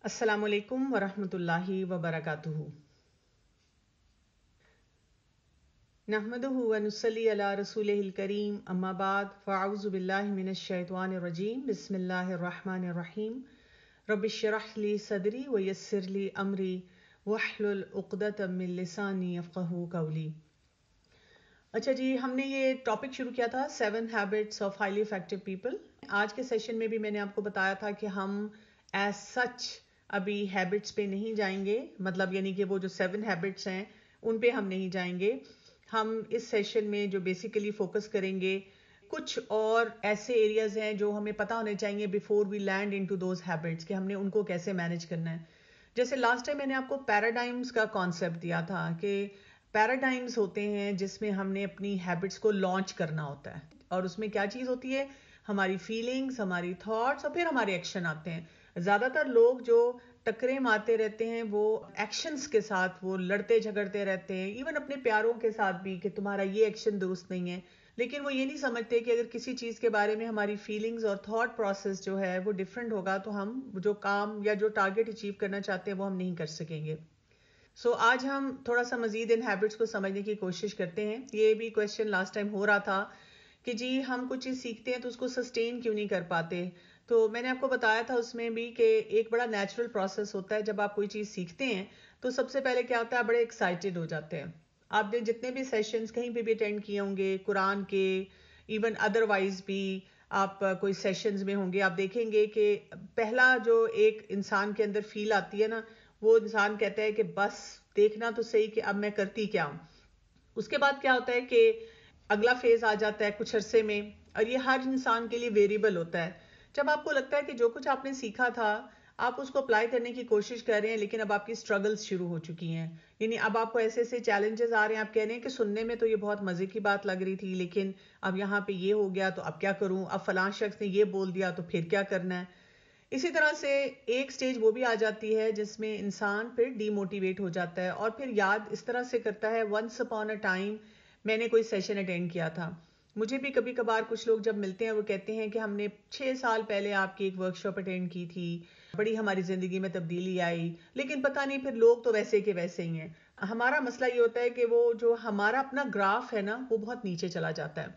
السلام علیکم ورحمۃ اللہ وبرکاتہ۔ نحمدہ ونصلی علی رسولہ الکریم، اما بعد فاعوذ باللہ من الشیطان الرجیم، بسم اللہ الرحمن الرحیم۔ رب اشرح لی صدری ویسر لی امری واحلل عقدۃ من لسانی یفقہوا قولی۔ اچھا جی، ہم نے یہ ٹاپک شروع کیا تھا 7 habits of highly effective people. آج کے سیشن میں بھی میں نے آپ کو بتایا تھا کہ ہم ایز سچ ابھی ہیبٹس پہ نہیں جائیں گے، مطلب یعنی کہ وہ جو 7 ہیبٹس ہیں ان پہ ہم نہیں جائیں گے۔ ہم اس سیشن میں جو بیسیکلی فوکس کریں گے، کچھ اور ایسے ایریاز ہیں جو ہمیں پتہ ہونے چاہیے before we land into those habits, کہ ہم نے ان کو کیسے مینیج کرنا ہے۔ جیسے لاسٹ ٹائم میں نے آپ کو پیراڈائمز کا کانسیپٹ دیا تھا کہ پیراڈائمز ہوتے ہیں جس میں ہم نے اپنی ہیبٹس کو لانچ کرنا ہوتا ہے، اور اس میں کیا چیز ہوتی ہے؟ ہماری فیلنگز، ہماری تھاٹس اور پھر ہمارے ایکشن آتے ہیں۔ زیادہ تر لوگ جو ٹکرے مارتے رہتے ہیں وہ ایکشنز کے ساتھ وہ لڑتے جھگڑتے رہتے ہیں، ایون اپنے پیاروں کے ساتھ بھی کہ تمہارا یہ ایکشن درست نہیں ہے، لیکن وہ یہ نہیں سمجھتے کہ اگر کسی چیز کے بارے میں ہماری فیلنگز اور تھاٹ پروسیس جو ہے وہ ڈیفرنٹ ہوگا تو ہم جو کام یا جو ٹارگٹ اچیو کرنا چاہتے ہیں وہ ہم نہیں کر سکیں گے۔ آج ہم تھوڑا سا مزید ان ہیبٹس کو سمجھنے کی کوشش کرتے ہیں۔ یہ بھی کویشچن لاسٹ ٹائم ہو رہا تھا کہ جی ہم کچھ چیز سیکھتے ہیں تو اس کو سسٹین کیوں نہیں کر پاتے؟ تو میں نے آپ کو بتایا تھا اس میں بھی کہ ایک بڑا نیچرل پروسیس ہوتا ہے۔ جب آپ کوئی چیز سیکھتے ہیں تو سب سے پہلے کیا ہوتا ہے؟ بڑے ایکسائٹیڈ ہو جاتے ہیں۔ آپ نے جتنے بھی سیشنز کہیں پہ بھی اٹینڈ کیے ہوں گے، قرآن کے ایون ادروائز بھی آپ کوئی سیشنز میں ہوں گے، آپ دیکھیں گے کہ پہلا جو ایک انسان کے اندر فیل آتی ہے نا، وہ انسان کہتا ہے کہ بس دیکھنا تو صحیح کہ اب میں کرتی کیا ہوں۔ اس کے بعد کیا ہوتا ہے کہ اگلا فیز آ جاتا ہے کچھ عرصے میں، اور یہ ہر انسان کے لیے ویریبل ہوتا ہے۔ جب آپ کو لگتا ہے کہ جو کچھ آپ نے سیکھا تھا آپ اس کو اپلائی کرنے کی کوشش کر رہے ہیں، لیکن اب آپ کی سٹرگلز شروع ہو چکی ہیں، یعنی اب آپ کو ایسے ایسے چیلنجز آ رہے ہیں، آپ کہہ رہے ہیں کہ سننے میں تو یہ بہت مزے کی بات لگ رہی تھی، لیکن اب یہاں پہ یہ ہو گیا تو اب کیا کروں، اب فلاں شخص نے یہ بول دیا تو پھر کیا کرنا ہے۔ اسی طرح سے ایک سٹیج وہ بھی آ جاتی ہے جس میں انسان پھر ڈی موٹیویٹ ہو جاتا ہے، اور پھر یاد اس طرح سے کرتا ہے ونس اپون اے ٹائم میں نے کوئی سیشن اٹینڈ کیا تھا۔ مجھے بھی کبھی کبھار کچھ لوگ جب ملتے ہیں وہ کہتے ہیں کہ ہم نے 6 سال پہلے آپ کی ایک ورکشاپ اٹینڈ کی تھی، بڑی ہماری زندگی میں تبدیلی آئی، لیکن پتہ نہیں پھر لوگ تو ویسے کے ویسے ہی ہیں۔ ہمارا مسئلہ یہ ہوتا ہے کہ وہ جو ہمارا اپنا گراف ہے نا وہ بہت نیچے چلا جاتا ہے۔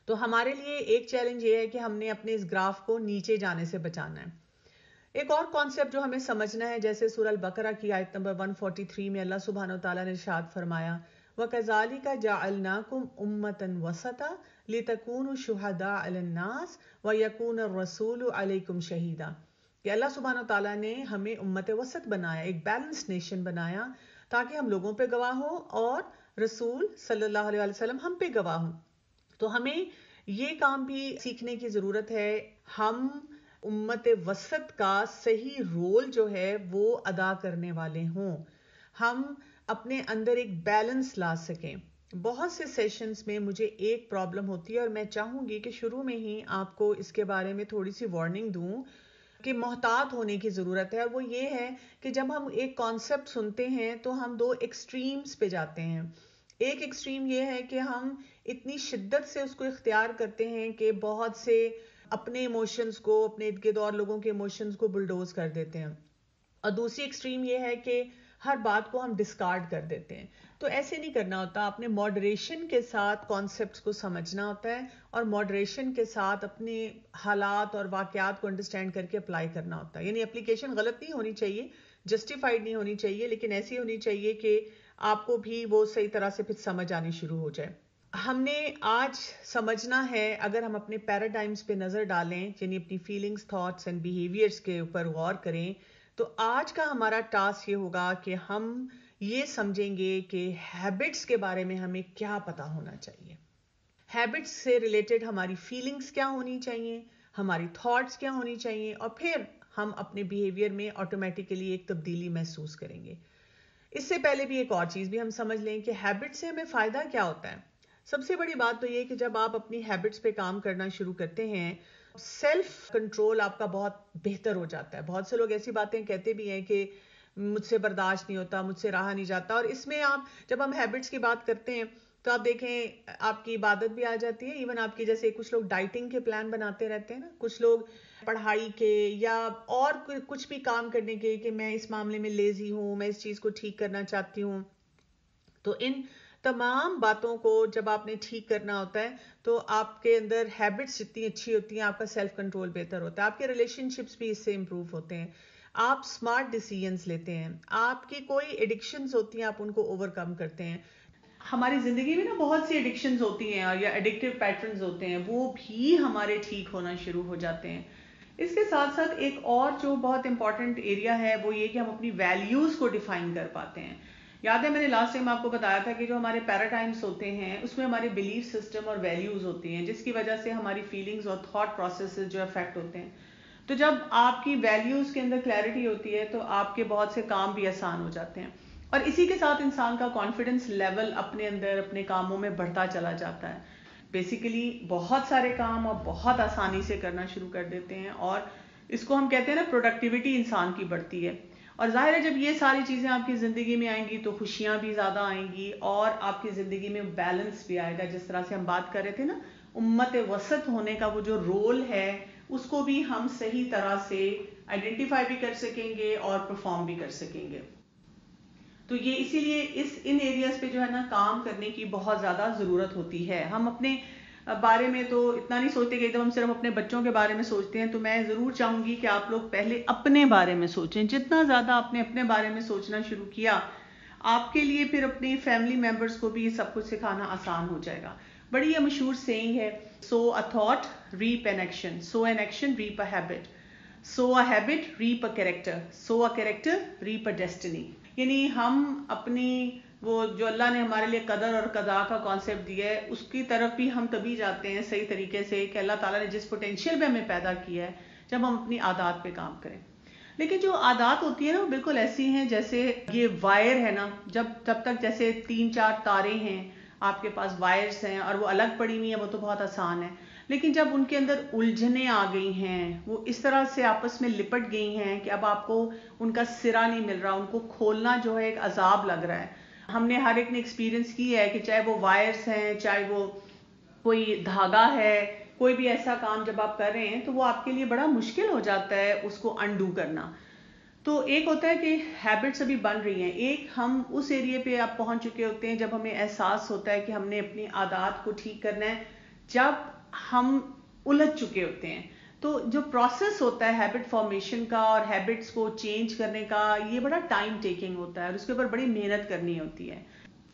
تو ہمارے لیے ایک چیلنج یہ ہے کہ ہم نے اپنے اس گراف کو نیچے جانے سے بچانا ہے۔ ایک اور کانسیپٹ جو ہمیں سمجھنا ہے، جیسے سورہ البقرہ کی آیت نمبر 143 میں اللہ سبحانہ وتعالیٰ نے ارشاد فرمایا وَكَذَلِكَ جَعَلْنَاكُمْ أُمَّةً وَسَطًا لِتَكُونُوا شُهَدَاءَ عَلَى النَّاسِ وَيَكُونَ الرَّسُولُ عَلَيْكُمْ شَهِيدًا، کہ اللہ سبحانہ وتعالیٰ نے ہمیں امت وسط بنایا، ایک بیلنس نیشن بنایا، تاکہ ہم لوگوں پہ گواہ ہوں اور رسول صلی اللہ علیہ وسلم ہم پہ گواہ ہوں۔ تو ہمیں یہ کام بھی سیکھنے کی ضرورت ہے، ہم امت وسط کا صحیح رول جو ہے وہ ادا کرنے والے ہوں، ہم اپنے اندر ایک بیلنس لا سکیں۔ بہت سے سیشنز میں مجھے ایک پرابلم ہوتی ہے، اور میں چاہوں گی کہ شروع میں ہی آپ کو اس کے بارے میں تھوڑی سی وارننگ دوں کہ محتاط ہونے کی ضرورت ہے، اور وہ یہ ہے کہ جب ہم ایک کانسیپٹ سنتے ہیں تو ہم 2 ایکسٹریمز پہ جاتے ہیں۔ ایک ایکسٹریم یہ ہے کہ ہم اتنی شدت سے اس کو اختیار کرتے ہیں کہ بہت سے اپنے ایموشنز کو، اپنے ارد گرد اور لوگوں کے ایموشنز کو بلڈوز کر دیتے ہیں، اور دوسری ایکسٹریم یہ ہے کہ ہر بات کو ہم ڈسکارڈ کر دیتے ہیں۔ تو ایسے نہیں کرنا ہوتا، اپنے ماڈریشن کے ساتھ کانسیپٹس کو سمجھنا ہوتا ہے، اور ماڈریشن کے ساتھ اپنے حالات اور واقعات کو انڈرسٹینڈ کر کے اپلائی کرنا ہوتا ہے۔ یعنی اپلیکیشن غلط نہیں ہونی چاہیے، جسٹیفائڈ نہیں ہونی چاہیے، لیکن ایسی ہونی چاہیے کہ آپ کو بھی وہ صحیح طرح سے پھر سمجھ آنی شروع ہو جائے۔ ہم نے آج سمجھنا ہے، اگر ہم اپنے پیراڈائمز پہ نظر ڈالیں، یعنی اپنی فیلنگز، تھاٹس اینڈ بیہیویئرز کے اوپر غور کریں، تو آج کا ہمارا ٹاسک یہ ہوگا کہ ہم یہ سمجھیں گے کہ ہیبٹس کے بارے میں ہمیں کیا پتا ہونا چاہیے، ہیبٹس سے ریلیٹڈ ہماری فیلنگز کیا ہونی چاہیے، ہماری تھاٹس کیا ہونی چاہیے، اور پھر ہم اپنے بیہیویئر میں آٹومیٹیکلی ایک تبدیلی محسوس کریں گے۔ اس سے پہلے بھی ایک اور چیز بھی ہم سمجھ لیں کہ ہیبٹ سے ہمیں فائدہ کیا ہوتا ہے۔ سب سے بڑی بات تو یہ کہ جب آپ اپنی ہیبٹس پہ کام کرنا شروع کرتے ہیں، سیلف کنٹرول آپ کا بہت بہتر ہو جاتا ہے۔ بہت سے لوگ ایسی باتیں کہتے بھی ہیں کہ مجھ سے برداشت نہیں ہوتا، مجھ سے رہا نہیں جاتا، اور اس میں آپ جب ہم ہیبٹس کی بات کرتے ہیں تو آپ دیکھیں آپ کی عبادت بھی آ جاتی ہے. ایون آپ کی جیسے کچھ لوگ ڈائٹنگ کے پلان بناتے رہتے ہیں نا, کچھ لوگ پڑھائی کے یا اور کچھ بھی کام کرنے کے کہ میں اس معاملے میں لیزی ہوں, میں اس چیز کو ٹھیک کرنا چاہتی ہوں. تو ان تمام باتوں کو جب آپ نے ٹھیک کرنا ہوتا ہے تو آپ کے اندر ہیبٹس جتنی اچھی ہوتی ہیں, آپ کا سیلف کنٹرول بہتر ہوتا ہے, آپ کے ریلیشن شپس بھی اس سے امپروو ہوتے ہیں, آپ اسمارٹ ڈیسیژنز لیتے ہیں, آپ کی کوئی ایڈکشنز ہوتی ہیں آپ ان کو اوور کم کرتے ہیں. ہماری زندگی میں نا بہت سی ایڈکشنز ہوتی ہیں یا ایڈکٹیو پیٹرنز ہوتے ہیں, وہ بھی ہمارے ٹھیک ہونا شروع ہو جاتے ہیں. اس کے ساتھ ساتھ ایک اور جو بہت امپورٹنٹ ایریا ہے وہ یہ کہ ہم اپنی ویلیوز کو ڈیفائن کر پاتے ہیں. یاد ہے میں نے لاسٹ ٹائم آپ کو بتایا تھا کہ جو ہمارے پیراٹائمس ہوتے ہیں اس میں ہمارے بلیف سسٹم اور ویلیوز ہوتی ہیں, جس کی وجہ سے ہماری فیلنگز اور تھاٹ پروسیسز جو افیکٹ ہوتے ہیں. تو جب آپ کی ویلیوز کے اندر کلیئرٹی ہوتی ہے تو آپ کے بہت سے کام بھی آسان ہو جاتے ہیں, اور اسی کے ساتھ انسان کا کانفیڈنس لیول اپنے اندر اپنے کاموں میں بڑھتا چلا جاتا ہے. بیسیکلی بہت سارے کام آپ بہت آسانی سے کرنا شروع کر دیتے ہیں, اور اس کو ہم کہتے ہیں نا پروڈکٹیوٹی انسان کی بڑھتی ہے. اور ظاہر ہے جب یہ ساری چیزیں آپ کی زندگی میں آئیں گی تو خوشیاں بھی زیادہ آئیں گی, اور آپ کی زندگی میں بیلنس بھی آئے گا. جس طرح سے ہم بات کر رہے تھے نا امت وسط ہونے کا وہ جو رول ہے اس کو بھی ہم صحیح طرح سے آئیڈینٹیفائی بھی کر سکیں گے اور پرفارم بھی کر سکیں گے. تو یہ اسی لیے ان ایریاز پہ جو ہے نا کام کرنے کی بہت زیادہ ضرورت ہوتی ہے. ہم اپنے بارے میں تو اتنا نہیں سوچتے کہ ایک دم ہم صرف اپنے بچوں کے بارے میں سوچتے ہیں, تو میں ضرور چاہوں گی کہ آپ لوگ پہلے اپنے بارے میں سوچیں. جتنا زیادہ آپ نے اپنے بارے میں سوچنا شروع کیا آپ کے لیے پھر اپنی فیملی ممبرس کو بھی یہ سب کچھ سکھانا آسان ہو جائے گا. بڑی یہ مشہور سیئنگ ہے, sow a thought reap an action, sow an action reap a habit, sow a habit reap a character, sow a character reap a destiny. یعنی ہم اپنی وہ جو اللہ نے ہمارے لیے قدر اور قضا کا کانسیپٹ دیا ہے اس کی طرف بھی ہم تبھی جاتے ہیں صحیح طریقے سے کہ اللہ تعالیٰ نے جس پوٹینشیل میں ہمیں پیدا کیا ہے جب ہم اپنی عادات پہ کام کریں. لیکن جو عادات ہوتی ہے نا وہ بالکل ایسی ہیں جیسے یہ وائر ہے نا, جب تک جیسے 3-4 تارے ہیں آپ کے پاس وائرز ہیں اور وہ الگ پڑی ہوئی ہیں وہ تو بہت آسان ہے, لیکن جب ان کے اندر الجھنیں آ گئی ہیں, وہ اس طرح سے آپس میں لپٹ گئی ہیں کہ اب آپ کو ان کا سرا نہیں مل رہا, ان کو کھولنا جو ہے ایک عذاب لگ رہا ہے. ہم نے ہر ایک نے ایکسپیرینس کی ہے کہ چاہے وہ وائرز ہیں, چاہے وہ کوئی دھاگا ہے, کوئی بھی ایسا کام جب آپ کر رہے ہیں تو وہ آپ کے لیے بڑا مشکل ہو جاتا ہے اس کو انڈو کرنا. تو ایک ہوتا ہے کہ ہیبٹس ابھی بن رہی ہیں, ایک ہم اس ایریے پہ آپ پہنچ چکے ہوتے ہیں جب ہمیں احساس ہوتا ہے کہ ہم نے اپنی عادات کو ٹھیک کرنا ہے, جب ہم الجھ چکے ہوتے ہیں. تو جو پروسیس ہوتا ہے ہیبٹ فارمیشن کا اور ہیبٹس کو چینج کرنے کا یہ بڑا ٹائم ٹیکنگ ہوتا ہے اور اس کے اوپر بڑی محنت کرنی ہوتی ہے.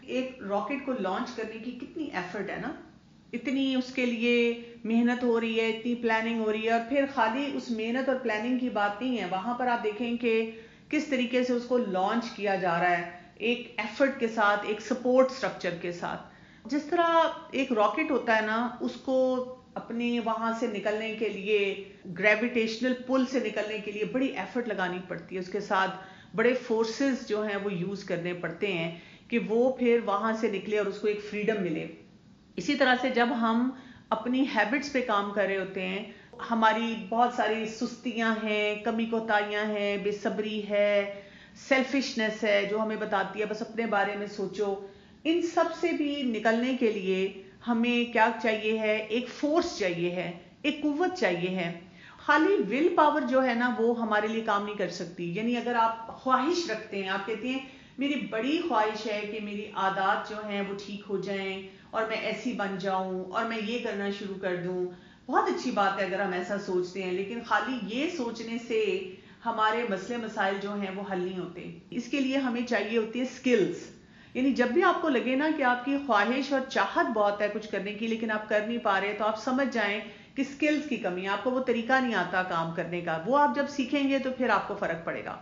ایک راکٹ کو لانچ کرنے کی کتنی ایفرٹ ہے نا, اتنی اس کے لیے محنت ہو رہی ہے, اتنی پلاننگ ہو رہی ہے, اور پھر خالی اس محنت اور پلاننگ کی بات نہیں ہے, وہاں پر آپ دیکھیں کہ کس طریقے سے اس کو لانچ کیا جا رہا ہے ایک ایفرٹ کے ساتھ, ایک سپورٹ سٹرکچر کے ساتھ. جس طرح ایک راکٹ ہوتا ہے نا اس کو اپنے وہاں سے نکلنے کے لیے گریویٹیشنل پل سے نکلنے کے لیے بڑی ایفرٹ لگانی پڑتی ہے, اس کے ساتھ بڑے فورسز جو ہیں وہ یوز کرنے پڑتے ہیں کہ وہ پھر وہاں سے نکلے اور اس کو ایک فریڈم ملے. اسی طرح سے جب ہم اپنی ہیبٹس پہ کام کر رہے ہوتے ہیں, ہماری بہت ساری سستیاں ہیں, کمی کوتاہیاں ہیں, بے صبری ہے, سیلفشنس ہے جو ہمیں بتاتی ہے بس اپنے بارے میں سوچو, ان سب سے بھی نکلنے کے لیے ہمیں کیا چاہیے ہے, ایک فورس چاہیے ہے, ایک قوت چاہیے ہے. خالی ول پاور جو ہے نا وہ ہمارے لیے کام نہیں کر سکتی. یعنی اگر آپ خواہش رکھتے ہیں, آپ کہتے ہیں میری بڑی خواہش ہے کہ میری عادات جو ہیں وہ ٹھیک ہو جائیں اور میں ایسی بن جاؤں اور میں یہ کرنا شروع کر دوں, بہت اچھی بات ہے اگر ہم ایسا سوچتے ہیں, لیکن خالی یہ سوچنے سے ہمارے مسئلے مسائل جو ہیں وہ حل نہیں ہوتے. اس کے لیے ہمیں چاہیے ہوتی ہے سکلز. یعنی جب بھی آپ کو لگے نا کہ آپ کی خواہش اور چاہت بہت ہے کچھ کرنے کی لیکن آپ کر نہیں پا رہے, تو آپ سمجھ جائیں کہ سکلز کی کمی ہے, آپ کو وہ طریقہ نہیں آتا کام کرنے کا. وہ آپ جب سیکھیں گے تو پھر آپ کو فرق پڑے گا.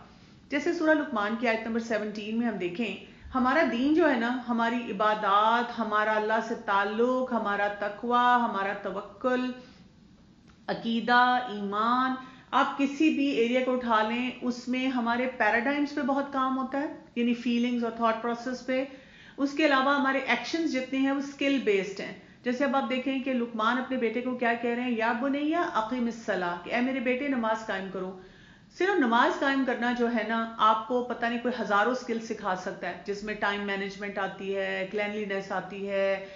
جیسے سورہ لقمان کی آیت نمبر 17 میں ہم دیکھیں, ہمارا دین جو ہے نا, ہماری عبادات, ہمارا اللہ سے تعلق, ہمارا تقوی, ہمارا توکل, عقیدہ, ایمان, آپ کسی بھی ایریا کو اٹھا لیں اس میں ہمارے پیراڈائمز پہ بہت کام ہوتا ہے, یعنی فیلنگز اور تھاٹ پروسیس پہ. اس کے علاوہ ہمارے ایکشنز جتنے ہیں وہ اسکل بیسڈ ہیں. جیسے اب آپ دیکھیں کہ لقمان اپنے بیٹے کو کیا کہہ رہے ہیں, یا بنیا اقیم الصلاۃ, کہ اے میرے بیٹے نماز قائم کرو. صرف نماز قائم کرنا جو ہے نا آپ کو پتہ نہیں کوئی ہزاروں سکل سکھا سکتا ہے، جس میں ٹائم مینجمنٹ آتی ہے، کلینلینس آتی ہے،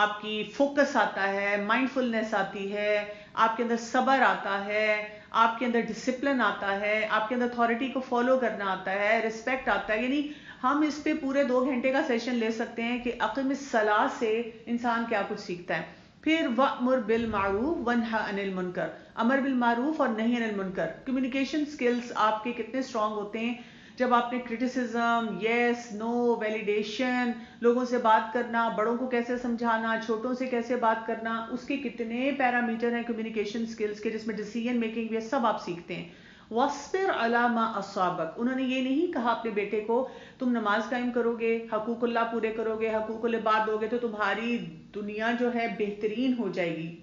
آپ کی فوکس آتا ہے، مائنڈ فلنس آتی ہے، آپ کے اندر صبر آتا ہے، آپ کے اندر ڈسپلن آتا ہے، آپ کے اندر اتھارٹی کو فالو کرنا آتا ہے، رسپیکٹ آتا ہے. یعنی ہم اس پہ پورے 2 گھنٹے کا سیشن لے سکتے ہیں کہ اقیم الصلاۃ سے انسان کیا کچھ سیکھتا ہے. پھر وَأْمُرْ بِالْمَعْرُوفِ وَانْهَ عَنِ الْمُنْکَرِ، امر بالمعروف اور نہی عن المنکر. کمیونیکیشن سکلز آپ کے کتنے اسٹرانگ ہوتے ہیں جب آپ نے کرٹیسزم، یس نو، ویلیڈیشن، لوگوں سے بات کرنا، بڑوں کو کیسے سمجھانا، چھوٹوں سے کیسے بات کرنا، اس کے کتنے پیرامیٹر ہیں کمیونیکیشن سکلز کے، جس میں ڈیسیژن میکنگ بھی ہے، سب آپ سیکھتے ہیں. وَاصْبِرْ عَلَىٰ مَا أَصَابَكَ، انہوں نے یہ نہیں کہا اپنے بیٹے کو تم نماز قائم کرو گے، حقوق اللہ پورے کرو گے، حقوق العباد دو گے تو تمہاری دنیا جو ہے بہترین ہو جائے گی.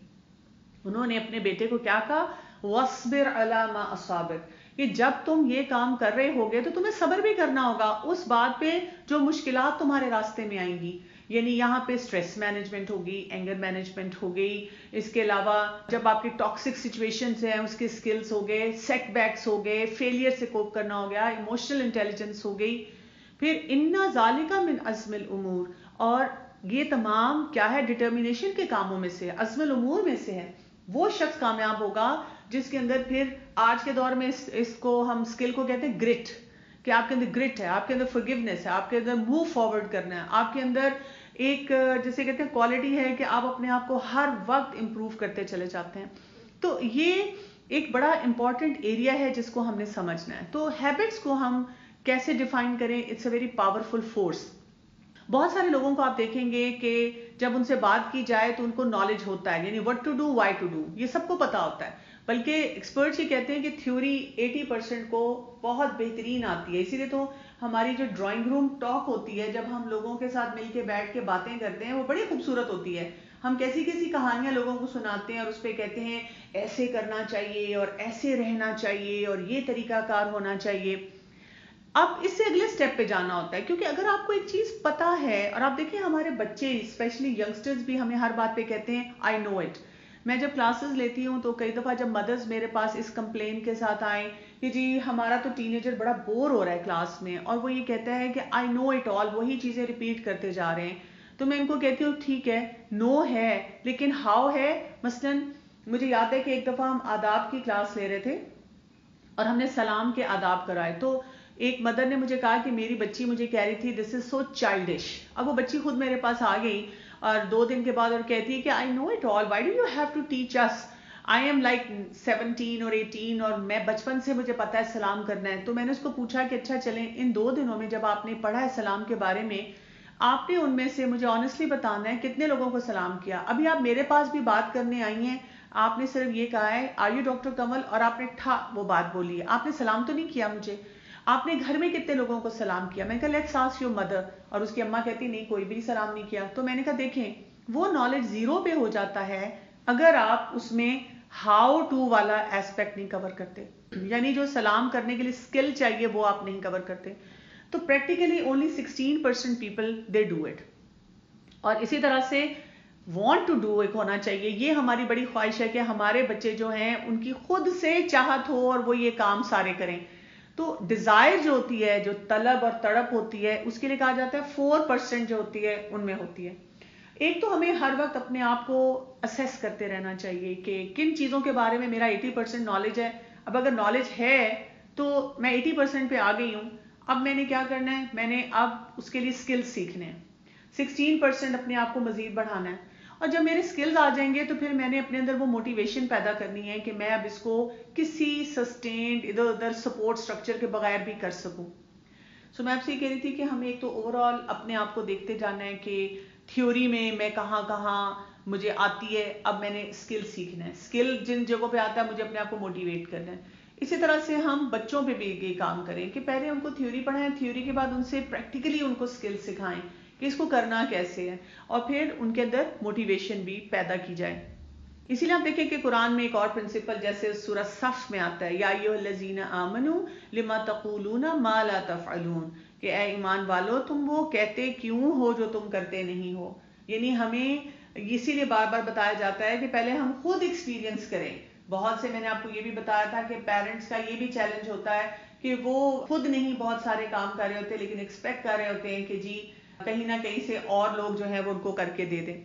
انہوں نے اپنے بیٹے کو کیا کہا؟ وَاصْبِرْ عَلَىٰ مَا أَصَابَكَ، کہ جب تم یہ کام کر رہے ہوگے تو تمہیں صبر بھی کرنا ہوگا اس بات پہ جو مشکلات تمہارے راستے میں آئیں گی. یعنی یہاں پہ سٹریس مینجمنٹ ہوگی، اینگر مینجمنٹ ہو گئی، اس کے علاوہ جب آپ کی ٹاکسک سچویشنز ہیں اس کے سکلز ہو گئے، سیٹ بیکس ہو گئے، فیلئر سے کوپ کرنا ہو گیا، ایموشنل انٹیلیجنس ہو گئی. پھر اِنَّ ذَلِكَ مِنْ عَزْمِ الْأُمُورِ، اور یہ تمام کیا ہے؟ ڈٹرمینیشن کے کاموں میں سے، عزم الامور میں سے ہے. وہ شخص کامیاب ہوگا جس کے اندر، پھر آج کے دور میں اس کو ہم اسکل کو کہتے ہیں گرٹ، کہ آپ کے اندر گرٹ ہے، آپ کے اندر فرگیونیس ہے، آپ کے اندر موو فارورڈ کرنا ہے، آپ کے اندر ایک جسے کہتے ہیں کوالٹی ہے کہ آپ اپنے آپ کو ہر وقت امپروو کرتے چلے جاتے ہیں. تو یہ ایک بڑا امپورٹنٹ ایریا ہے جس کو ہم نے سمجھنا ہے. تو ہیبٹس کو ہم کیسے ڈیفائن کریں؟ It's a very powerful force. بہت سارے لوگوں کو آپ دیکھیں گے کہ جب ان سے بات کی جائے تو ان کو نالج ہوتا ہے، یعنی what to do, why to do, یہ سب کو پتا ہوتا ہے. بلکہ ایکسپرٹس یہ کہتے ہیں کہ تھیوری 80% کو بہت بہترین آتی ہے. اسی لیے تو ہماری جو ڈرائنگ روم ٹاک ہوتی ہے، جب ہم لوگوں کے ساتھ مل کے بیٹھ کے باتیں کرتے ہیں، وہ بڑی خوبصورت ہوتی ہے. ہم کیسی کیسی کہانیاں لوگوں کو سناتے ہیں اور اس پہ کہتے ہیں ایسے کرنا چاہیے اور ایسے رہنا چاہیے اور یہ طریقہ کار ہونا چاہیے. اب اس سے اگلے سٹیپ پہ جانا ہوتا ہے، کیونکہ اگر آپ کو ایک چیز پتا ہے، اور آپ دیکھیں ہمارے بچے اسپیشلی ینگسٹرز بھی ہمیں ہر بات پہ کہتے ہیں آئی نو اٹ. میں جب کلاسز لیتی ہوں تو کئی دفعہ جب مدرز میرے پاس اس کمپلین کے ساتھ آئیں کہ جی ہمارا تو ٹین ایجر بڑا بور ہو رہا ہے کلاس میں، اور وہ یہ کہتا ہے کہ آئی نو اٹ آل، وہی چیزیں ریپیٹ کرتے جا رہے ہیں. تو میں ان کو کہتی ہوں ٹھیک ہے، نو ہے لیکن ہاؤ ہے. مثلا مجھے یاد ہے کہ ایک دفعہ ہم آداب کی کلاس لے رہے تھے اور ہم نے سلام کے آداب کرائے. تو ایک مدر نے مجھے کہا کہ میری بچی مجھے کہہ رہی تھی دس از سو چائلڈش. اب وہ بچی خود میرے پاس آ گئی اور 2 دن کے بعد اور کہتی ہے کہ I know it all, why do you have to teach us, I am like 17 اور 18 اور میں بچپن سے مجھے پتا ہے سلام کرنا ہے. تو میں نے اس کو پوچھا کہ اچھا چلیں ان 2 دنوں میں جب آپ نے پڑھا ہے سلام کے بارے میں، آپ نے ان میں سے مجھے آنیسٹلی بتانا ہے کتنے لوگوں کو سلام کیا. ابھی آپ میرے پاس بھی بات کرنے آئی ہیں، آپ نے صرف یہ کہا ہے آر یو ڈاکٹر کنول، اور آپ نے وہ بات بولی ہے، آپ نے سلام تو نہیں کیا مجھے. آپ نے گھر میں کتنے لوگوں کو سلام کیا؟ میں نے کہا لیٹس آسک یور مدر، اور اس کی اماں کہتی نہیں کوئی بھی سلام نہیں کیا. تو میں نے کہا دیکھیں وہ نالج 0 پہ ہو جاتا ہے اگر آپ اس میں ہاؤ ٹو والا ایسپیکٹ نہیں کور کرتے، یعنی جو سلام کرنے کے لیے اسکل چاہیے وہ آپ نہیں کور کرتے. تو practically only 16% people they do it. اور اسی طرح سے وانٹ ٹو ڈو ایک ہونا چاہیے. یہ ہماری بڑی خواہش ہے کہ ہمارے بچے جو ہیں ان کی خود سے چاہت ہو اور وہ یہ کام سارے کریں. تو ڈیزائر جو ہوتی ہے، جو طلب اور تڑپ ہوتی ہے، اس کے لیے کہا جاتا ہے 4% جو ہوتی ہے ان میں ہوتی ہے. ایک تو ہمیں ہر وقت اپنے آپ کو اسیس کرتے رہنا چاہیے کہ کن چیزوں کے بارے میں میرا 80% نالج ہے. اب اگر نالج ہے تو میں 80% پہ آ گئی ہوں، اب میں نے کیا کرنا ہے؟ میں نے اب اس کے لیے اسکلز سیکھنے ہیں. 16% اپنے آپ کو مزید بڑھانا ہے. اور جب میرے سکلز آ جائیں گے تو پھر میں نے اپنے اندر وہ موٹیویشن پیدا کرنی ہے کہ میں اب اس کو کسی سسٹینڈ ادھر ادھر سپورٹ سٹرکچر کے بغیر بھی کر سکوں. سو میں آپ سے یہ کہہ رہی تھی کہ ہمیں ایک تو اوور آل اپنے آپ کو دیکھتے جانا ہے کہ تھیوری میں کہاں کہاں مجھے آتی ہے، اب میں نے اسکل سیکھنا ہے، اسکل جن جگہوں پہ آتا ہے مجھے اپنے آپ کو موٹیویٹ کرنا ہے. اسی طرح سے ہم بچوں پہ بھی یہ کام کریں کہ پہلے ان کو تھیوری پڑھائیں، تھیوری کے بعد ان سے پریکٹیکلی ان کو اسکل سکھائیں کہ اس کو کرنا کیسے ہے، اور پھر ان کے اندر موٹیویشن بھی پیدا کی جائے. اسی لیے آپ دیکھیں کہ قرآن میں ایک اور پرنسپل جیسے سورہ صف میں آتا ہے یا ایھا الذین آمنوا لما تقولون ما لا تفعلون، کہ اے ایمان والو تم وہ کہتے کیوں ہو جو تم کرتے نہیں ہو. یعنی ہمیں اسی لیے بار بار بتایا جاتا ہے کہ پہلے ہم خود ایکسپیرینس کریں، بہت سے میں نے آپ کو یہ بھی بتایا تھا کہ پیرنٹس کا یہ بھی چیلنج ہوتا ہے کہ وہ خود نہیں بہت سارے کام کر رہے ہوتے لیکن ایکسپیکٹ کر رہے ہوتے ہیں کہ جی کہیں نہ کہیں سے اور لوگ جو ہیں وہ ان کو کر کے دے دیں.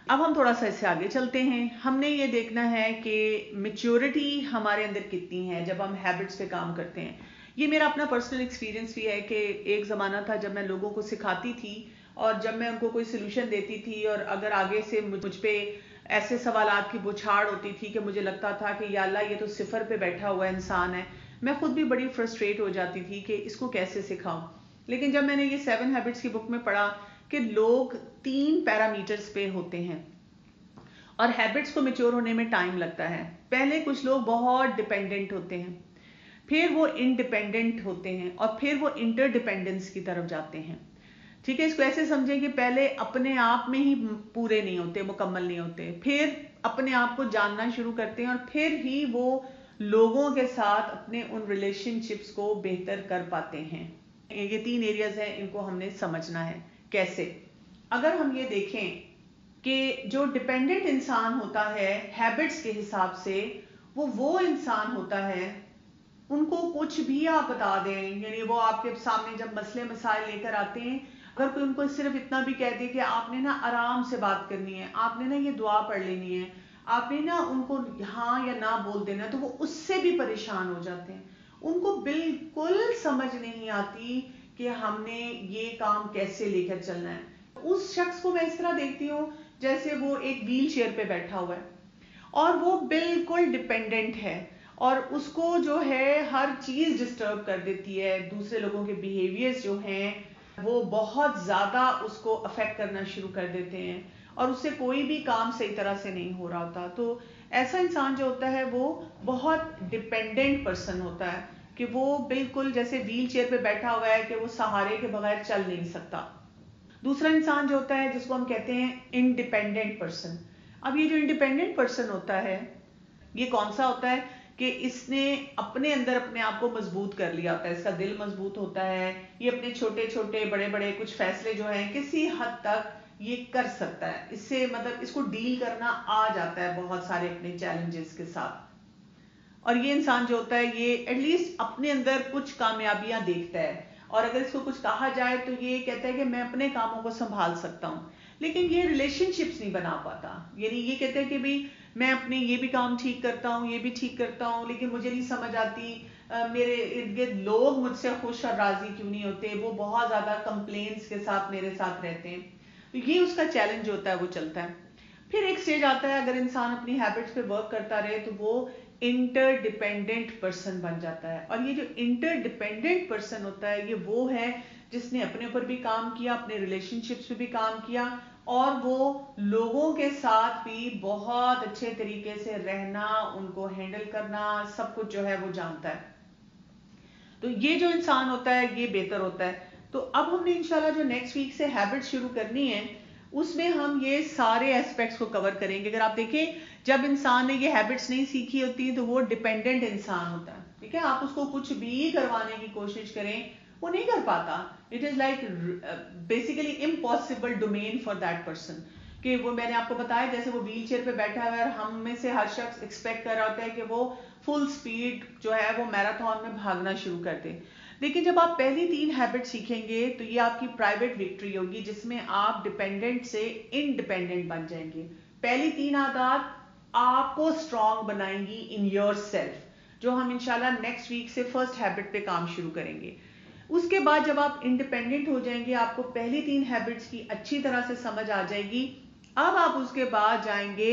اب ہم تھوڑا سا اس سے آگے چلتے ہیں. ہم نے یہ دیکھنا ہے کہ میچورٹی ہمارے اندر کتنی ہے جب ہم ہیبٹس پہ کام کرتے ہیں. یہ میرا اپنا پرسنل ایکسپیرینس بھی ہے کہ ایک زمانہ تھا جب میں لوگوں کو سکھاتی تھی اور جب میں ان کو کوئی سلوشن دیتی تھی اور اگر آگے سے مجھ پہ ایسے سوالات کی بچھاڑ ہوتی تھی کہ مجھے لگتا تھا کہ یا اللہ یہ تو صفر پہ بیٹھا ہوا انسان ہے, میں خود بھی بڑی فرسٹریٹ ہو جاتی تھی کہ اس کو کیسے سکھاؤں. لیکن جب میں نے یہ 7 ہیبٹس کی بک میں پڑھا کہ لوگ 3 پیرامیٹرز پہ ہوتے ہیں اور ہیبٹس کو میچور ہونے میں ٹائم لگتا ہے. پہلے کچھ لوگ بہت ڈیپینڈنٹ ہوتے ہیں, پھر وہ انڈیپینڈنٹ ہوتے ہیں اور پھر وہ انٹر ڈیپینڈنس کی طرف جاتے ہیں. ٹھیک ہے, اس کو ایسے سمجھیں کہ پہلے اپنے آپ میں ہی پورے نہیں ہوتے, مکمل نہیں ہوتے, پھر اپنے آپ کو جاننا شروع کرتے ہیں اور پھر ہی وہ لوگوں کے ساتھ اپنے ان ریلیشن شپس کو بہتر کر پاتے ہیں. یہ 3 ایریاز ہیں, ان کو ہم نے سمجھنا ہے. کیسے؟ اگر ہم یہ دیکھیں کہ جو ڈیپینڈنٹ انسان ہوتا ہے ہیبٹس کے حساب سے وہ انسان ہوتا ہے ان کو کچھ بھی آپ بتا دیں, یعنی وہ آپ کے سامنے جب مسئلے مسائل لے کر آتے ہیں, اگر کوئی ان کو صرف اتنا بھی کہہ دے کہ آپ نے نا آرام سے بات کرنی ہے, آپ نے نا یہ دعا پڑھ لینی ہے, آپ نے نا ان کو ہاں یا نہ بول دینا, تو وہ اس سے بھی پریشان ہو جاتے ہیں. ان کو بالکل سمجھ نہیں آتی کہ ہم نے یہ کام کیسے لے کر چلنا ہے. اس شخص کو میں اس طرح دیکھتی ہوں جیسے وہ ایک ویل چیئر پہ بیٹھا ہوا ہے اور وہ بالکل ڈیپینڈنٹ ہے اور اس کو جو ہے ہر چیز ڈسٹرب کر دیتی ہے. دوسرے لوگوں کے بیہیویئرز جو ہیں وہ بہت زیادہ اس کو افیکٹ کرنا شروع کر دیتے ہیں اور اس سے کوئی بھی کام صحیح طرح سے نہیں ہو رہا ہوتا. تو ایسا انسان جو ہوتا ہے وہ بہت ڈیپینڈنٹ پرسن ہوتا ہے کہ وہ بالکل جیسے ویل چیئر پہ بیٹھا ہوا ہے کہ وہ سہارے کے بغیر چل نہیں سکتا. دوسرا انسان جو ہوتا ہے جس کو ہم کہتے ہیں انڈیپینڈنٹ پرسن. اب یہ جو انڈیپینڈنٹ پرسن ہوتا ہے یہ کون سا ہوتا ہے کہ اس نے اپنے اندر اپنے آپ کو مضبوط کر لیا ہوتا ہے, اس کا دل مضبوط ہوتا ہے, یہ اپنے چھوٹے چھوٹے بڑے بڑے کچھ فیصلے جو ہیں کسی حد تک یہ کر سکتا ہے, اس سے مطلب اس کو ڈیل کرنا آ جاتا ہے بہت سارے اپنے چیلنجز کے ساتھ. اور یہ انسان جو ہوتا ہے یہ ایٹ لیسٹ اپنے اندر کچھ کامیابیاں دیکھتا ہے اور اگر اس کو کچھ کہا جائے تو یہ کہتا ہے کہ میں اپنے کاموں کو سنبھال سکتا ہوں, لیکن یہ ریلیشن شپس نہیں بنا پاتا. یعنی یہ کہتا ہے کہ بھئی میں اپنے یہ بھی کام ٹھیک کرتا ہوں, یہ بھی ٹھیک کرتا ہوں, لیکن مجھے نہیں سمجھ آتی میرے ارد گرد لوگ مجھ سے خوش اور راضی کیوں نہیں ہوتے, وہ بہت زیادہ کمپلینس کے ساتھ میرے ساتھ رہتے ہیں. تو یہ اس کا چیلنج جو ہوتا ہے وہ چلتا ہے. پھر ایک سٹیج آتا ہے اگر انسان اپنی ہیبٹس پہ ورک کرتا رہے تو وہ انٹر ڈیپینڈنٹ پرسن بن جاتا ہے. اور یہ جو انٹر ڈیپینڈنٹ پرسن ہوتا ہے یہ وہ ہے جس نے اپنے اوپر بھی کام کیا, اپنے ریلیشن شپس پہ بھی کام کیا اور وہ لوگوں کے ساتھ بھی بہت اچھے طریقے سے رہنا, ان کو ہینڈل کرنا, سب کچھ جو ہے وہ جانتا ہے. تو یہ جو انسان ہوتا ہے یہ بہتر ہوتا ہے. تو اب ہم نے انشاءاللہ جو نیکسٹ ویک سے ہیبٹ شروع کرنی ہے اس میں ہم یہ سارے ایسپیکٹس کو کور کریں گے. اگر آپ دیکھیں جب انسان نے یہ ہیبٹس نہیں سیکھی ہوتی تو وہ ڈیپینڈنٹ انسان ہوتا ہے. ٹھیک ہے, آپ اس کو کچھ بھی کروانے کی کوشش کریں وہ نہیں کر پاتا. It is like basically impossible domain for that person. کہ وہ میں نے آپ کو بتایا جیسے وہ ویل چیئر پہ بیٹھا ہوا ہے اور ہم میں سے ہر شخص ایکسپیکٹ کر رہا ہوتا ہے کہ وہ فل سپیڈ جو ہے وہ میراتھن میں بھاگنا شروع کر دے. لیکن جب آپ پہلی 3 ہیبٹ سیکھیں گے تو یہ آپ کی پرائیویٹ وکٹری ہوگی جس میں آپ ڈیپینڈنٹ سے انڈیپینڈنٹ بن جائیں گے. پہلی 3 عادات آپ کو اسٹرانگ بنائیں گی ان یور سیلف, جو ہم انشاءاللہ نیکسٹ ویک سے فرسٹ ہیبٹ پہ کام شروع کریں گے. اس کے بعد جب آپ انڈیپینڈنٹ ہو جائیں گے, آپ کو پہلی 3 ہیبٹس کی اچھی طرح سے سمجھ آ جائے گی, اب آپ اس کے بعد جائیں گے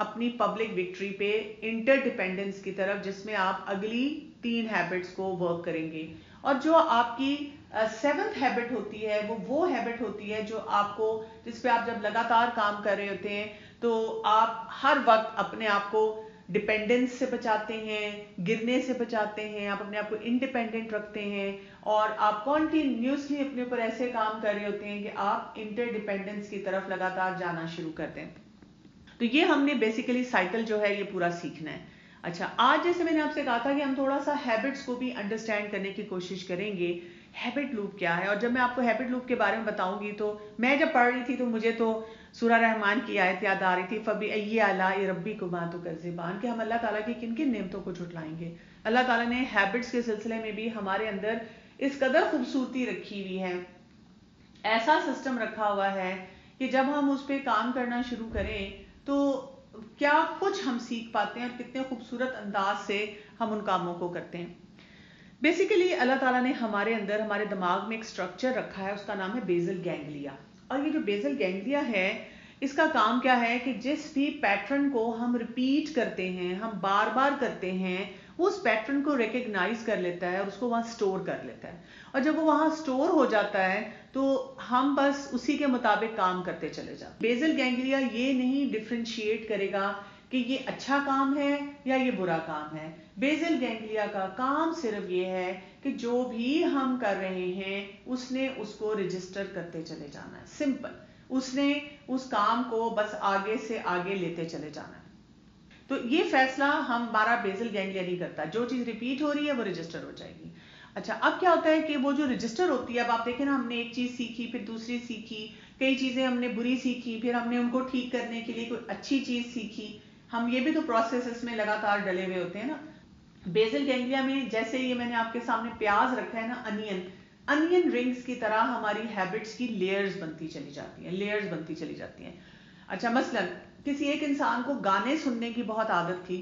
اپنی پبلک وکٹری پہ انٹر ڈیپینڈنس کی طرف, جس میں آپ اگلی 3 ہیبٹس کو ورک کریں گے. اور جو آپ کی 7th ہیبٹ ہوتی ہے وہ ہیبٹ ہوتی ہے جو آپ کو, جس پہ آپ جب لگاتار کام کر رہے ہوتے ہیں تو آپ ہر وقت اپنے آپ کو ڈیپینڈنس سے بچاتے ہیں, گرنے سے بچاتے ہیں, آپ اپنے آپ کو انڈیپینڈنٹ رکھتے ہیں اور آپ کنٹینیوسلی اپنے اوپر ایسے کام کر رہے ہوتے ہیں کہ آپ انٹر ڈیپینڈنس کی طرف لگاتار جانا شروع کر دیں. تو یہ ہم نے بیسیکلی سائیکل جو ہے یہ پورا سیکھنا ہے. اچھا، آج جیسے میں نے آپ سے کہا تھا کہ ہم تھوڑا سا ہیبٹس کو بھی انڈرسٹینڈ کرنے کی کوشش کریں گے. ہیبٹ لوپ کیا ہے؟ اور جب میں آپ کو ہیبٹ لوپ کے بارے میں بتاؤں گی تو میں جب پڑھ رہی تھی تو مجھے تو سورہ رحمان کی آیت یاد آ رہی تھی، فَبِأَيِّ آلَاءِ رَبِّكُمَا تُكَذِّبَانِ، کہ ہم اللہ تعالیٰ کی کن کن نعمتوں کو جھٹلائیں گے. اللہ تعالیٰ نے ہیبٹس کے سلسلے میں بھی ہمارے اندر اس قدر خوبصورتی رکھی ہوئی ہے، ایسا سسٹم رکھا ہوا ہے کہ جب ہم اس پہ کام کرنا شروع کریں تو کیا کچھ ہم سیکھ پاتے ہیں اور کتنے خوبصورت انداز سے ہم ان کاموں کو کرتے ہیں. بیسیکلی اللہ تعالیٰ نے ہمارے اندر، ہمارے دماغ میں ایک سٹرکچر رکھا ہے، اس کا نام ہے بیزل گینگلیا. اور یہ جو بیزل گینگلیا ہے، اس کا کام کیا ہے کہ جس بھی پیٹرن کو ہم ریپیٹ کرتے ہیں، ہم بار بار کرتے ہیں، وہ اس پیٹرن کو ریکگنائز کر لیتا ہے اور اس کو وہاں سٹور کر لیتا ہے. اور جب وہ وہاں سٹور ہو جاتا ہے تو ہم بس اسی کے مطابق کام کرتے چلے جاتے ہیں. بیزل گینگلیا یہ نہیں ڈفرینشیٹ کرے گا کہ یہ اچھا کام ہے یا یہ برا کام ہے. بیزل گینگلیا کا کام صرف یہ ہے کہ جو بھی ہم کر رہے ہیں اس نے اس کو رجسٹر کرتے چلے جانا ہے. سمپل، اس نے اس کام کو بس آگے سے آگے لیتے چلے جانا ہے. تو یہ فیصلہ ہمارا بیزل گینگلیا نہیں کرتا، جو چیز ریپیٹ ہو رہی ہے وہ رجسٹر ہو جائے گی. اچھا، اب کیا ہوتا ہے کہ وہ جو رجسٹر ہوتی ہے، اب آپ دیکھیں نا، ہم نے ایک چیز سیکھی، پھر دوسری سیکھی، کئی چیزیں ہم نے بری سیکھی، پھر ہم نے ان کو ٹھیک کرنے کے لیے کوئی اچھی چیز سیکھی. ہم یہ بھی تو پروسیس اس میں لگاتار ڈلے ہوئے ہوتے ہیں نا. بیزل گینگلیا میں جیسے یہ میں نے آپ کے سامنے پیاز رکھا ہے نا، انین رنگز کی طرح ہماری ہیبٹس کی لیئرز بنتی چلی جاتی ہیں، لیئرز بنتی چلی جاتی ہیں. اچھا، مثلا کسی ایک انسان کو گانے سننے کی بہت عادت تھی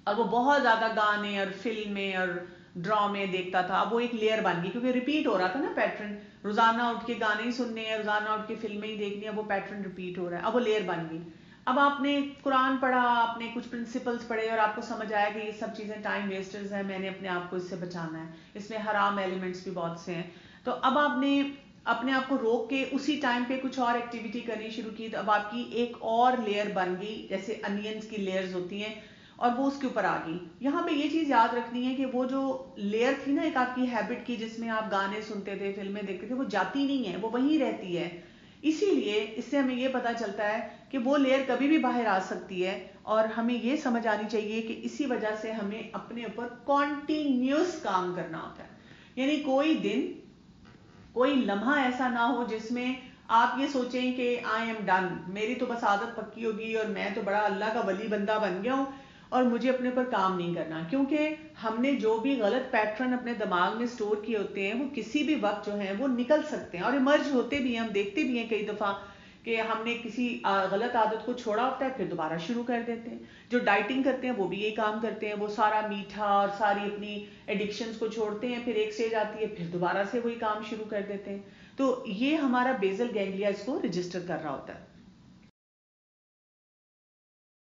اور وہ بہت زیادہ گانے اور فلمیں اور ڈرامے دیکھتا تھا. اب وہ ایک لیئر بن گئی کیونکہ ریپیٹ ہو رہا تھا نا پیٹرن، روزانہ اٹھ کے گانے ہی سننے ہیں، روزانہ اٹھ کے فلمیں ہی دیکھنی ہے، وہ پیٹرن ریپیٹ ہو رہا ہے، اب وہ لیئر بن گئی. اب آپ نے قرآن پڑھا، آپ نے کچھ پرنسپلز پڑھے اور آپ کو سمجھ آیا کہ یہ سب چیزیں ٹائم ویسٹرز ہیں، میں نے اپنے آپ کو اس سے بچانا ہے، اس میں حرام ایلیمنٹس بھی بہت سے ہیں. تو اب آپ نے اپنے آپ کو روک کے اسی ٹائم پہ کچھ اور ایکٹیویٹی کرنی شروع کی، تو اب آپ کی ایک اور لیئر بن گئی، جیسے انینز کی لیئرز ہوتی ہیں، اور وہ اس کے اوپر آ گئی. یہاں پہ یہ چیز یاد رکھنی ہے کہ وہ جو لیئر تھی نا ایک آپ کی ہیبٹ کی، جس میں آپ گانے سنتے تھے، فلمیں دیکھتے تھے، وہ جاتی نہیں ہے، وہ وہیں رہتی ہے. اسی لیے اس سے ہمیں یہ پتا چلتا ہے کہ وہ لیئر کبھی بھی باہر آ سکتی ہے، اور ہمیں یہ سمجھ آنی چاہیے کہ اسی وجہ سے ہمیں اپنے اوپر کنٹینیوس کام کرنا ہوتا ہے. یعنی کوئی دن، کوئی لمحہ ایسا نہ ہو جس میں آپ یہ سوچیں کہ آئی ایم ڈن، میری تو بس عادت پکی ہوگی اور میں تو بڑا اللہ کا ولی بندہ بن گیا ہوں اور مجھے اپنے اوپر کام نہیں کرنا. کیونکہ ہم نے جو بھی غلط پیٹرن اپنے دماغ میں سٹور کیے ہوتے ہیں وہ کسی بھی وقت جو ہیں وہ نکل سکتے ہیں اور ایمرج ہوتے بھی ہیں. ہم دیکھتے بھی ہیں کئی دفعہ کہ ہم نے کسی غلط عادت کو چھوڑا ہوتا ہے، پھر دوبارہ شروع کر دیتے ہیں. جو ڈائٹنگ کرتے ہیں وہ بھی یہی کام کرتے ہیں، وہ سارا میٹھا اور ساری اپنی ایڈکشنز کو چھوڑتے ہیں، پھر ایک سٹیج آتی ہے پھر دوبارہ سے وہی کام شروع کر دیتے ہیں. تو یہ ہمارا بیزل گینگلیا اس کو رجسٹر کر رہا ہوتا ہے.